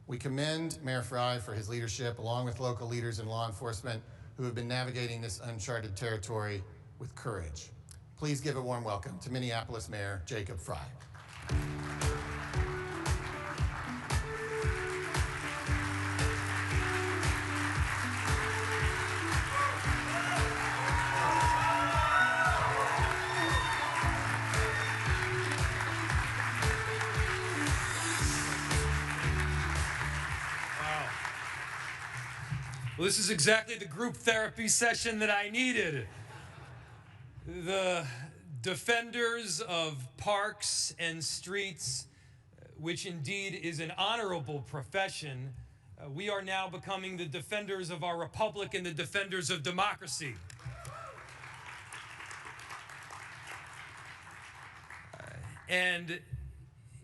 We commend Mayor Frey for his leadership, along with local leaders and law enforcement who have been navigating this uncharted territory with courage. Please give a warm welcome to Minneapolis Mayor Jacob Frey. Well, this is exactly the group therapy session that I needed. The defenders of parks and streets, which indeed is an honorable profession, we are now becoming the defenders of our republic and the defenders of democracy. And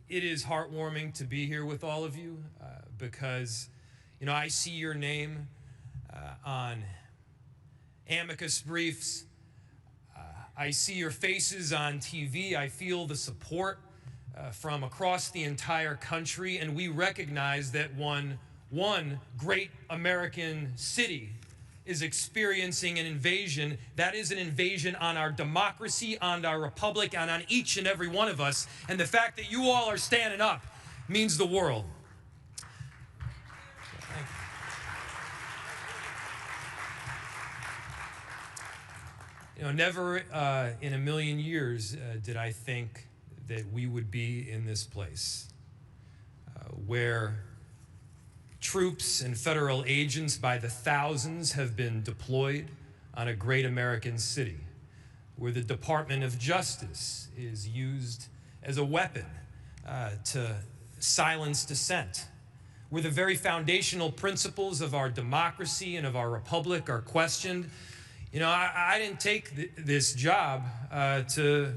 it is heartwarming to be here with all of you because, you know, I see your name on amicus briefs. I see your faces on TV. I feel the support from across the entire country, and we recognize that one great American city is experiencing an invasion. That is an invasion on our democracy, on our republic, and on each and every one of us. And the fact that you all are standing up means the world. You know, never in a million years did I think that we would be in this place where troops and federal agents by the thousands have been deployed on a great American city, where the Department of Justice is used as a weapon to silence dissent, where the very foundational principles of our democracy and of our republic are questioned. You know, I didn't take this job to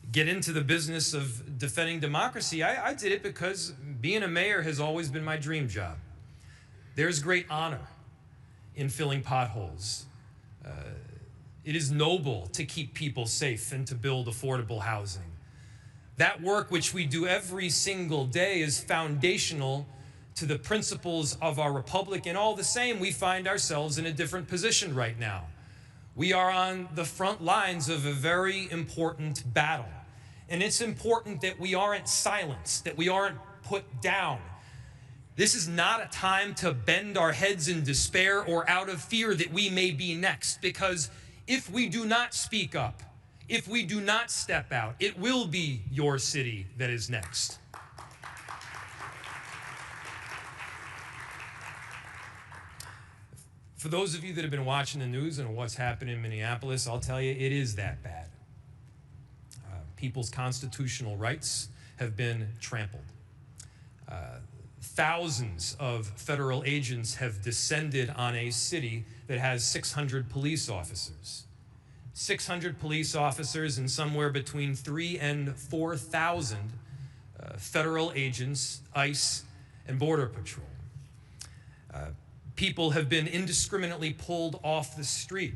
get into the business of defending democracy. I did it because being a mayor has always been my dream job. There's great honor in filling potholes. It is noble to keep people safe and to build affordable housing. That work which we do every single day is foundational to the principles of our republic, and all the same, we find ourselves in a different position right now. We are on the front lines of a very important battle. And it's important that we aren't silenced, that we aren't put down. This is not a time to bend our heads in despair or out of fear that we may be next, because if we do not speak up, if we do not step out, it will be your city that is next. For those of you that have been watching the news and what's happened in Minneapolis, I'll tell you, it is that bad. People's constitutional rights have been trampled. Thousands of federal agents have descended on a city that has 600 police officers. 600 police officers and somewhere between 3,000 and 4,000 federal agents, ICE, and Border Patrol. People have been indiscriminately pulled off the street.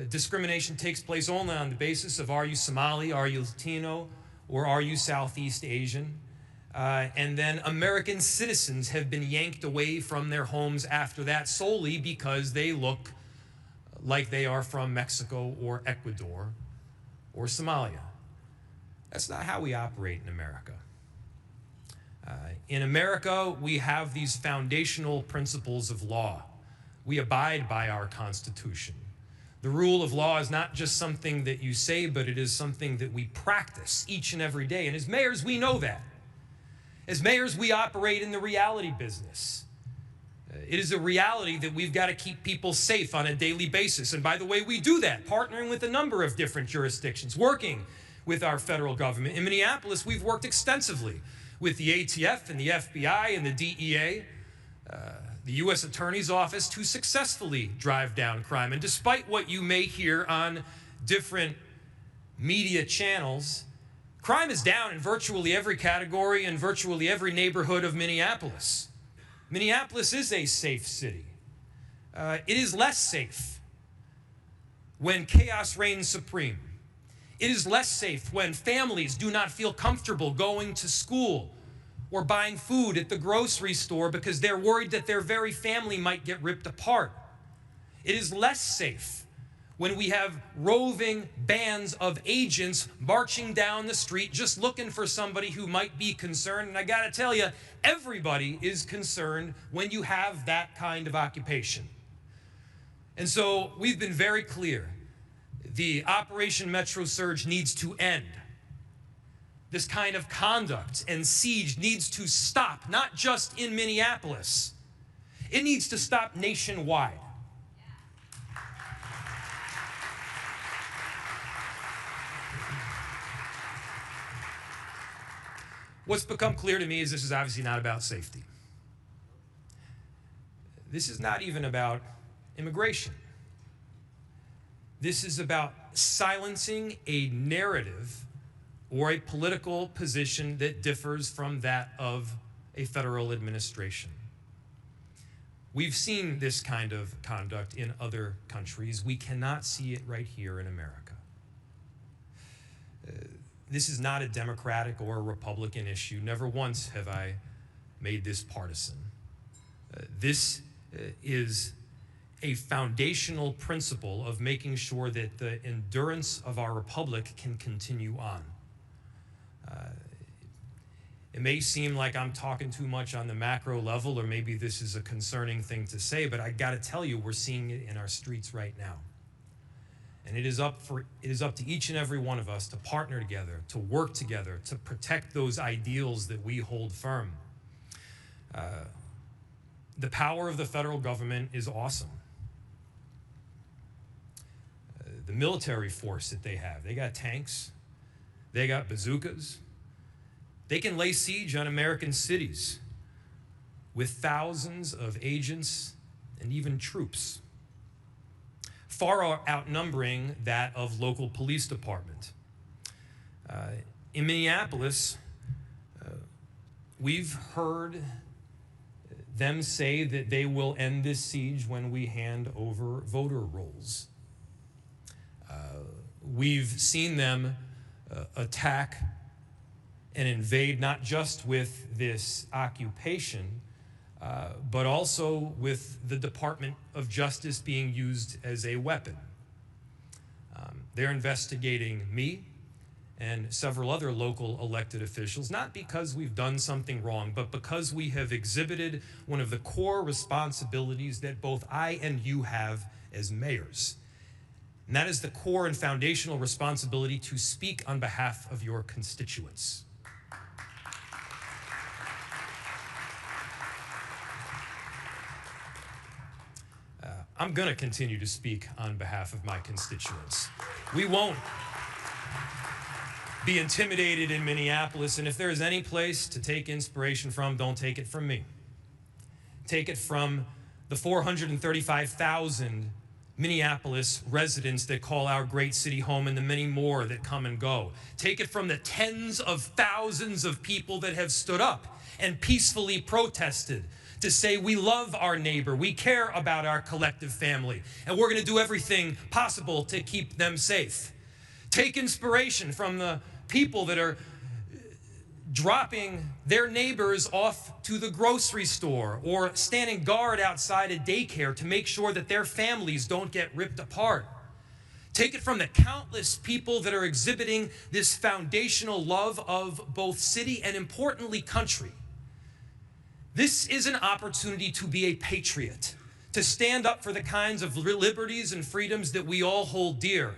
Discrimination takes place only on the basis of are you Somali, are you Latino, or are you Southeast Asian? And then American citizens have been yanked away from their homes after that solely because they look like they are from Mexico or Ecuador or Somalia. That's not how we operate in America. In America, we have these foundational principles of law. We abide by our Constitution. The rule of law is not just something that you say, but it is something that we practice each and every day. And as mayors, we know that. As mayors, we operate in the reality business. It is a reality that we've got to keep people safe on a daily basis. And by the way, we do that, partnering with a number of different jurisdictions, working with our federal government. In Minneapolis, we've worked extensively with the ATF and the FBI and the DEA, the U.S. Attorney's Office, to successfully drive down crime. And despite what you may hear on different media channels, crime is down in virtually every category and virtually every neighborhood of Minneapolis. Minneapolis is a safe city. It is less safe when chaos reigns supreme. It is less safe when families do not feel comfortable going to school or buying food at the grocery store because they're worried that their very family might get ripped apart. It is less safe when we have roving bands of agents marching down the street just looking for somebody who might be concerned. And I gotta tell you, everybody is concerned when you have that kind of occupation. And so we've been very clear. The Operation Metro Surge needs to end. This kind of conduct and siege needs to stop, not just in Minneapolis. It needs to stop nationwide. What's become clear to me is this is obviously not about safety. This is not even about immigration. This is about silencing a narrative or a political position that differs from that of a federal administration. We've seen this kind of conduct in other countries. We cannot see it right here in America. This is not a Democratic or a Republican issue. Never once have I made this partisan. This is a foundational principle of making sure that the endurance of our republic can continue on. It may seem like I'm talking too much on the macro level, or maybe this is a concerning thing to say, but I gotta tell you, we're seeing it in our streets right now. And it is up to each and every one of us to partner together, to work together, to protect those ideals that we hold firm. The power of the federal government is awesome. The military force that they have, they got tanks, they got bazookas. They can lay siege on American cities with thousands of agents and even troops, far outnumbering that of local police department. In Minneapolis, we've heard them say that they will end this siege when we hand over voter rolls. We've seen them attack and invade not just with this occupation, but also with the Department of Justice being used as a weapon. They're investigating me and several other local elected officials, not because we've done something wrong, but because we have exhibited one of the core responsibilities that both I and you have as mayors. And that is the core and foundational responsibility to speak on behalf of your constituents. I'm going to continue to speak on behalf of my constituents. We won't be intimidated in Minneapolis, and if there is any place to take inspiration from, don't take it from me. Take it from the 435,000 Minneapolis residents that call our great city home and the many more that come and go. Take it from the tens of thousands of people that have stood up and peacefully protested to say we love our neighbor, we care about our collective family, and we're going to do everything possible to keep them safe. Take inspiration from the people that are dropping their neighbors off to the grocery store or standing guard outside a daycare to make sure that their families don't get ripped apart. Take it from the countless people that are exhibiting this foundational love of both city and, importantly, country. This is an opportunity to be a patriot, to stand up for the kinds of liberties and freedoms that we all hold dear.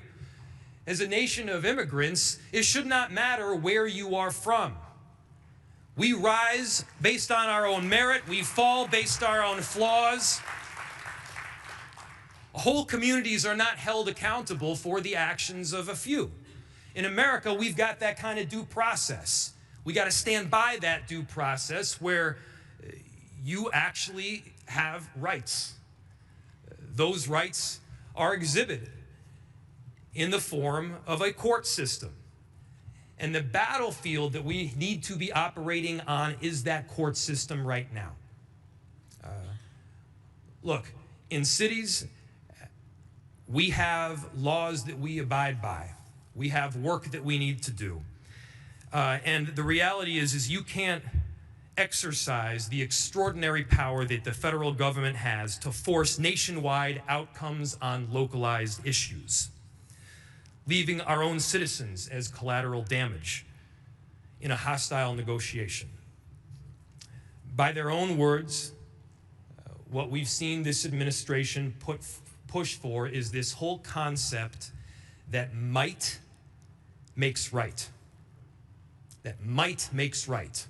As a nation of immigrants, it should not matter where you are from. We rise based on our own merit. We fall based on our own flaws. Whole communities are not held accountable for the actions of a few. In America, we've got that kind of due process. We got to stand by that due process where you actually have rights. Those rights are exhibited in the form of a court system. And the battlefield that we need to be operating on is that court system right now. Look, in cities, we have laws that we abide by. We have work that we need to do. And the reality is you can't exercise the extraordinary power that the federal government has to force nationwide outcomes on localized issues, leaving our own citizens as collateral damage in a hostile negotiation. By their own words, what we've seen this administration push for is this whole concept that might makes right. That might makes right.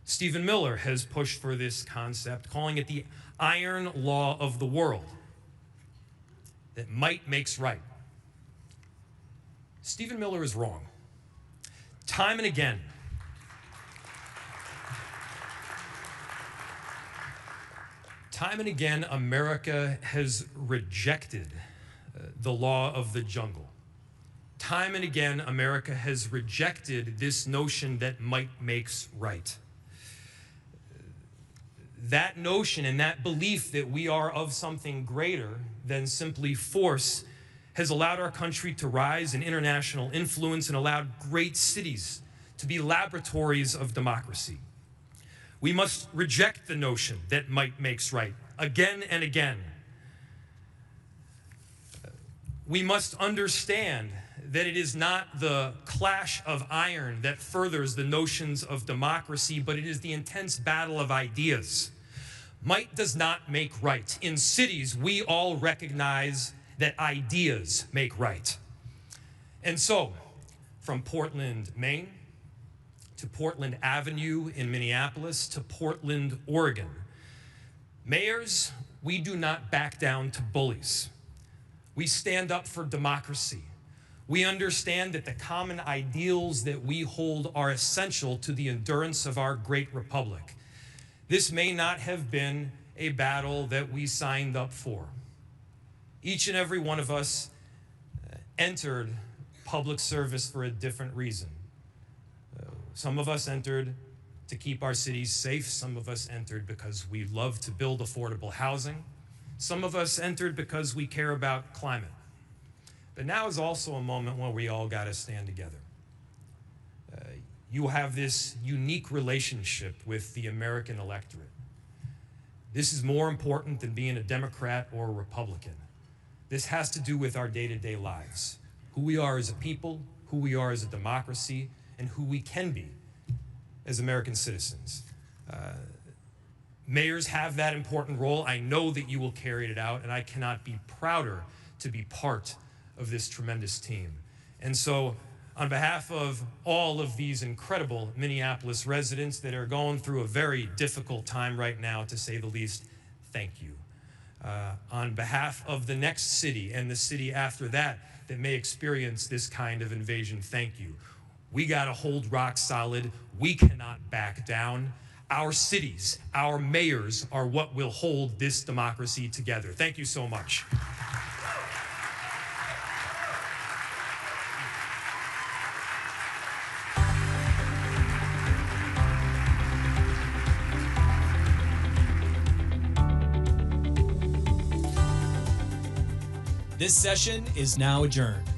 Stephen Miller has pushed for this concept, calling it the iron law of the world. That might makes right. Stephen Miller is wrong. Time and again, America has rejected the law of the jungle. Time and again, America has rejected this notion that might makes right. That notion and that belief that we are of something greater than simply force has allowed our country to rise in international influence and allowed great cities to be laboratories of democracy. We must reject the notion that might makes right again and again. We must understand that it is not the clash of iron that furthers the notions of democracy, but it is the intense battle of ideas. Might does not make right. In cities, we all recognize that ideas make right. And so, from Portland, Maine, to Portland Avenue in Minneapolis, to Portland, Oregon, mayors, we do not back down to bullies. We stand up for democracy. We understand that the common ideals that we hold are essential to the endurance of our great republic. This may not have been a battle that we signed up for. Each and every one of us entered public service for a different reason. Some of us entered to keep our cities safe. Some of us entered because we love to build affordable housing. Some of us entered because we care about climate. But now is also a moment where we all got to stand together. You have this unique relationship with the American electorate. This is more important than being a Democrat or a Republican. This has to do with our day-to-day lives, who we are as a people, who we are as a democracy, and who we can be as American citizens. Mayors have that important role. I know that you will carry it out, and I cannot be prouder to be part of this tremendous team. And so, on behalf of all of these incredible Minneapolis residents that are going through a very difficult time right now, to say the least, thank you. On behalf of the next city and the city after that that may experience this kind of invasion, thank you. We got to hold rock solid. We cannot back down. Our cities, our mayors are what will hold this democracy together. Thank you so much. This session is now adjourned.